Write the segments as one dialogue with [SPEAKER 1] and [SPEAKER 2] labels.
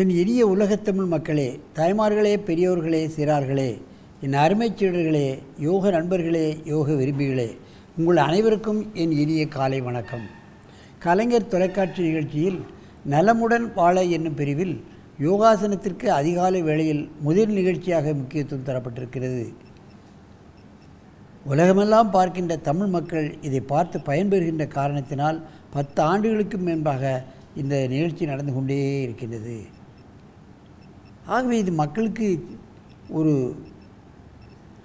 [SPEAKER 1] என் இனிய உலகத்தமிழ் மக்களே, தாய்மார்களே, பெரியோர்களே, சிறார்களே, என் அருமைச் சீடர்களே, யோக நண்பர்களே, யோக விரும்பிகளே, உங்கள் அனைவருக்கும் என் இனிய காலை வணக்கம். கலைஞர் தொலைக்காட்சி நிகழ்ச்சியில் நலமுடன் வாழ என்னும் பிரிவில் யோகாசனத்திற்கு அதிகாலை வேளையில் முதல் நிகழ்ச்சியாக முக்கியத்துவம் தரப்பட்டிருக்கிறது. உலகமெல்லாம் பார்க்கின்ற தமிழ் மக்கள் இதை பார்த்து பயன்பெறுகின்ற காரணத்தினால் 10 ஆண்டுகளுக்கும் மேன்பாக இந்த நிகழ்ச்சி நடந்து கொண்டே இருக்கின்றது. ஆகவே இது மக்களுக்கு ஒரு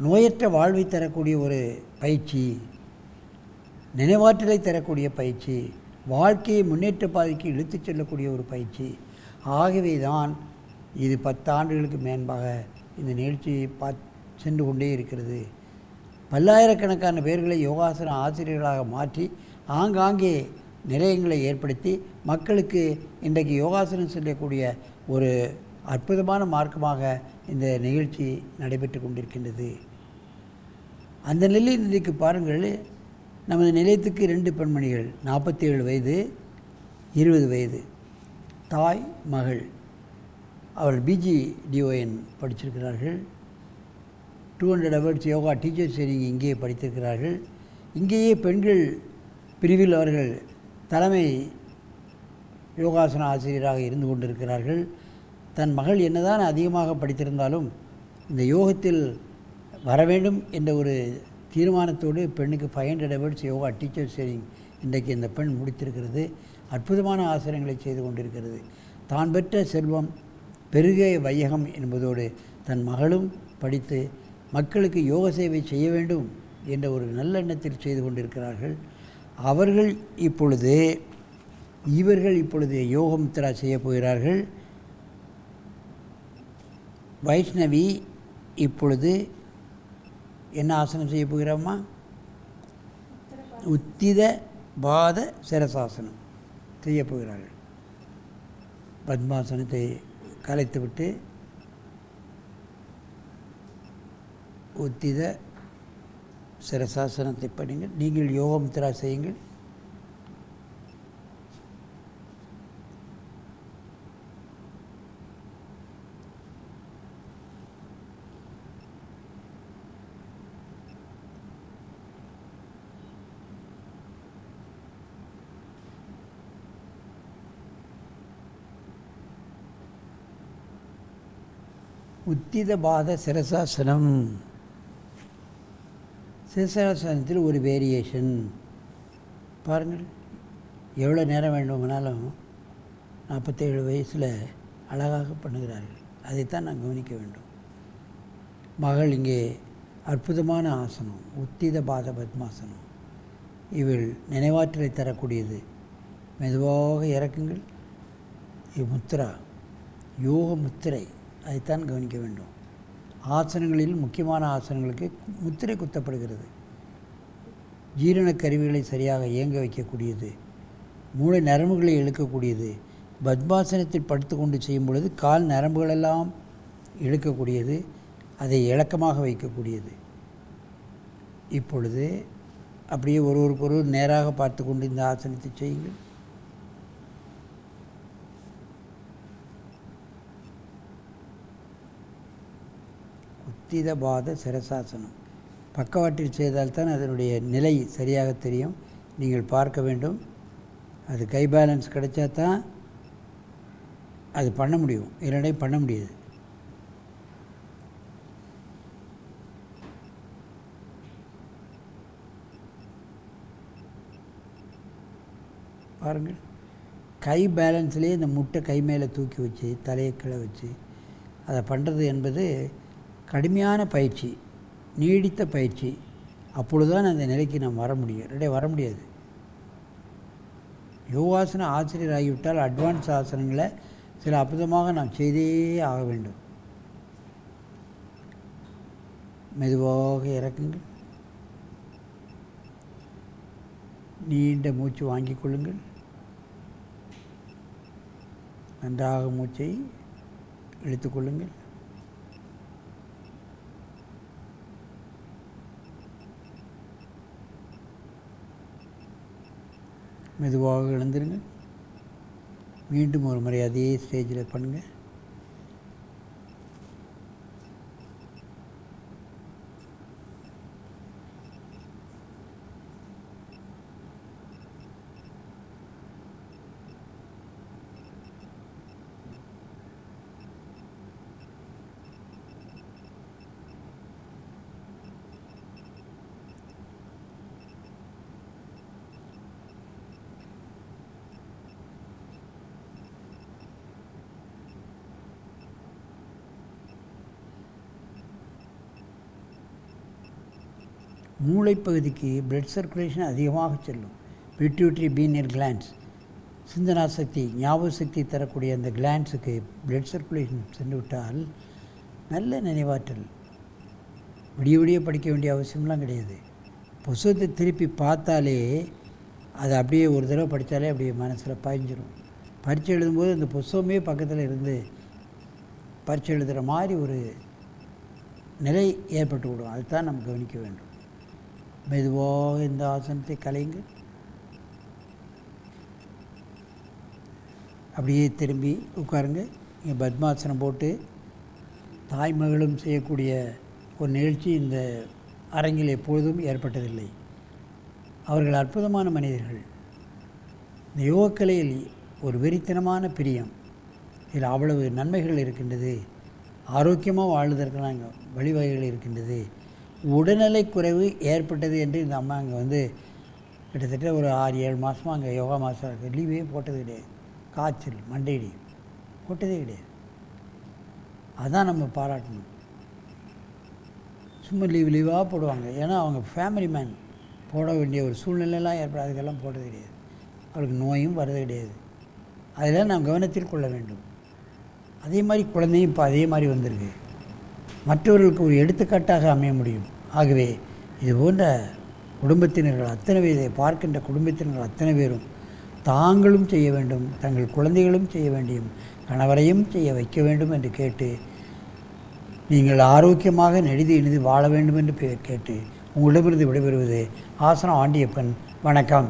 [SPEAKER 1] நோயற்ற வாழ்வை தரக்கூடிய ஒரு பயிற்சி, நினைவாற்றலை தரக்கூடிய பயிற்சி, வாழ்க்கையை முன்னேற்ற பாதைக்கு இழுத்துச் செல்லக்கூடிய ஒரு பயிற்சி. ஆகவே தான் இது 10 ஆண்டுகளுக்கு மேன்பாக இந்த நிகழ்ச்சி சென்று கொண்டே இருக்கிறது. பல்லாயிரக்கணக்கான பேர்களை யோகாசன ஆசிரியர்களாக மாற்றி ஆங்காங்கே நிலையங்களை ஏற்படுத்தி மக்களுக்கு இன்றைக்கு யோகாசனம் செய்யக்கூடிய ஒரு அற்புதமான மார்க்கமாக இந்த நிகழ்ச்சி நடைபெற்று கொண்டிருக்கின்றது. அந்த நிலையில் இன்றைக்கு பாருங்கள், நமது நிலையத்துக்கு 2 பெண்மணிகள், 47 வயது 20 வயது, தாய் மகள். அவர்கள் BGDON படிச்சிருக்கிறார்கள். 200 hours yoga teachers training இங்கேயே படித்திருக்கிறார்கள். இங்கேயே பெண்கள் பிரிவில் அவர்கள் தலைமை யோகாசன ஆசிரியராக இருந்து கொண்டிருக்கிறார்கள். தன் மகள் என்னதான் அதிகமாக படித்திருந்தாலும் இந்த யோகத்தில் வர வேண்டும் என்ற ஒரு தீர்மானத்தோடு பெண்ணுக்கு 500 hours யோகா டீச்சர்ஸ் ட்ரைனிங் இன்றைக்கு இந்த பெண் முடித்திருக்கிறது. அற்புதமான ஆசிரியங்களை செய்து கொண்டிருக்கிறது. தான் பெற்ற செல்வம் பெருக வையகம் என்பதோடு தன் மகளும் படித்து மக்களுக்கு யோக சேவை செய்ய வேண்டும் என்ற ஒரு நல்லெண்ணத்தில் செய்து கொண்டிருக்கிறார்கள். இவர்கள் இப்பொழுது யோக முத்ரா செய்ய போகிறார்கள். வைஷ்ணவி இப்பொழுது என்ன ஆசனம் செய்ய போகிறோம்மா? உத்தித பாத சிரசாசனம் செய்ய போகிறார்கள். பத்மாசனத்தை கலைத்துவிட்டு உத்தித சிரசாசனத்தை பண்ணுங்கள். நீங்கள் யோக முத்ரா செய்யுங்கள். உத்தித பாத சிரசாசனம். சிரசாசனத்தில் ஒரு வேரியேஷன் பாருங்கள். எவ்வளோ நேரம் வேண்டுமானாலும் 47 வயசில் அழகாக பண்ணுகிறார்கள். அதைத்தான் நான் கவனிக்க வேண்டும். மகள் இங்கே அற்புதமான ஆசனம், உத்தித பாத பத்மாசனம். இவள் நினைவாற்றலை தரக்கூடியது. மெதுவாக இறக்குங்கள். முத்ரா, யோக முத்திரை, அதைத்தான் கவனிக்க வேண்டும். ஆசனங்களில் முக்கியமான ஆசனங்களுக்கு முத்திரை குத்தப்படுகிறது. ஜீரண கருவிகளை சரியாக இயங்க வைக்கக்கூடியது, மூளை நரம்புகளை இழுக்கக்கூடியது. பத்மாசனத்தில் படுத்து கொண்டு செய்யும் பொழுது கால் நரம்புகளெல்லாம் இழுக்கக்கூடியது, அதை இலக்கமாக வைக்கக்கூடியது. இப்பொழுது அப்படியே ஒருவருக்கொருவர் நேராக பார்த்து கொண்டு இந்த ஆசனத்தை செய்யுங்கள். உத்தித பாத சிரசாசனம் பக்கவாட்டில் செய்தால்தான் அதனுடைய நிலை சரியாக தெரியும். நீங்கள் பார்க்க வேண்டும். அது கை பேலன்ஸ் கிடைச்சா தான் அது பண்ண முடியும், இல்லைன்னா பண்ண முடியாது. பாருங்கள், கை பேலன்ஸ்லேயே இந்த முட்டை கை மேலே தூக்கி வச்சு தலையை கீழே வச்சு அதை பண்ணுறது என்பது கடுமையான பயிற்சி, நீடித்த பயிற்சி. அப்பொழுதுதான் அந்த நிலைக்கு நாம் வர முடியும், இல்லையா வர முடியாது. யோகாசன ஆசிரியர் ஆகிவிட்டால் அட்வான்ஸ் ஆசனங்களை சில அற்புதமாக நாம் செய்தே ஆக வேண்டும். மெதுவாக இறக்குங்கள். நீண்ட மூச்சு வாங்கிக் கொள்ளுங்கள். நன்றாக மூச்சை இழுத்துக்கொள்ளுங்கள். மெதுவாக எழுந்துருங்க. மீண்டும் ஒரு முறை அதே ஸ்டேஜில் பண்ணுங்கள். மூளைப்பகுதிக்கு பிளட் சர்க்குலேஷன் அதிகமாக செல்லும். பிட்யூட்டரி பீனியல் கிளாண்ட்ஸ், சிந்தனா சக்தி, ஞாபக சக்தி தரக்கூடிய அந்த கிளாண்ட்ஸுக்கு பிளட் சர்க்குலேஷன் சென்று விட்டால் நல்ல நினைவாற்றல். விடிய விடிய படிக்க வேண்டிய அவசியம்லாம் கிடையாது. புத்தகத்தை திருப்பி பார்த்தாலே அதை அப்படியே ஒரு தடவை படித்தாலே அப்படியே மனசில் பாய்ஞ்சிடும். பரீட்சை எழுதும்போது அந்த புத்தகமே பக்கத்தில் இருந்து பரீட்சை எழுதுகிற மாதிரி ஒரு நிலை ஏற்பட்டு விடும். அதுதான் நம்ம கவனிக்க வேண்டும். மெதுவாக இந்த ஆசனத்தை கலையுங்கள். அப்படியே திரும்பி உட்காருங்க. இங்கே பத்மாசனம் போட்டு தாய்மகளும் செய்யக்கூடிய ஒரு நிகழ்ச்சி இந்த அரங்கில் எப்பொழுதும் ஏற்பட்டதில்லை. அவர்கள் அற்புதமான மனிதர்கள். இந்த யோகக்கலையில் ஒரு வெறித்தனமான பிரியம். இதில் அவ்வளவு நன்மைகள் இருக்கின்றது. ஆரோக்கியமாக வாழ்வதற்கான வழிவகைகள் இருக்கின்றது. உடல்நிலை குறைவு ஏற்பட்டது என்று இந்த அம்மா அங்கே வந்து கிட்டத்தட்ட ஒரு 6-7 மாதமாக அங்கே யோகா மாதம் லீவே போட்டது கிடையாது. காய்ச்சல், மண்டையடி போட்டதே கிடையாது. அதான் நம்ம பாராட்டணும். சும்மா லீவாக போடுவாங்க. ஏன்னா அவங்க ஃபேமிலி மேன், போட வேண்டிய ஒரு சூழ்நிலையெல்லாம் ஏற்பட அதுக்கெல்லாம் போட்டது கிடையாது. அவருக்கு நோயும் வர்றது கிடையாது. அதெல்லாம் நாம் கவனத்தில் கொள்ள வேண்டும். அதே மாதிரி குழந்தையும் இப்போ அதே மாதிரி வந்திருக்கு. மற்றவர்களுக்கு ஒரு எடுத்துக்காட்டாக அமைய முடியும். ஆகவே இது போன்ற குடும்பத்தினர்கள் அத்தனை பேர், இதை பார்க்கின்ற குடும்பத்தினர்கள் அத்தனை பேரும் தாங்களும் செய்ய வேண்டும், தங்கள் குழந்தைகளும் செய்ய வேண்டும், கணவரையும் செய்ய வைக்க வேண்டும் என்று கேட்டு, நீங்கள் ஆரோக்கியமாக நெடிது இனிது வாழ வேண்டும் என்று கேட்டு உங்களிடமிருந்து விடைபெறுவது ஆசனம் ஆண்டியப்பன். வணக்கம்.